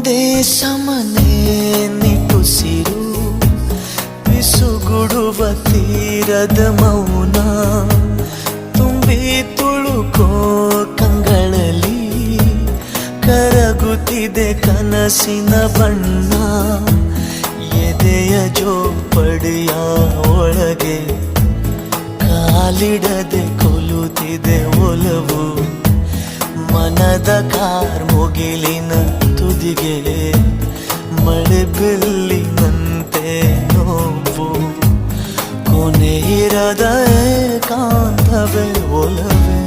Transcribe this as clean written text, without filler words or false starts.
ಒಂದೇ ಸಮನೆ ನಿಟ್ಟುಸಿರು ಬಿಸುಗುಡುವ ತೀರದ ಮೌನ ತುಂಬಿ ತುಳುಕೋ ಕಂಗಳಲ್ಲಿ ಕರಗುತ್ತಿದೆ ಕನಸಿನ ಬಣ್ಣ ಎದೆಯ ಜೋಪಡಿಯ ಒಳಗೆ ಕಾಲಿಡದೆ ಕೊಲುತ್ತಿದೆ ಒಲವು ಮನದ ಕಾರ್ಮುಗಿಲಿನ ತುದಿಗೆ ಮಳೆ ಬಿಲ್ಲಿನಂತೆ ನೋವು ಕೊನೆಯಿರದ ಏಕಾಂತವೇ ಒಲವೇ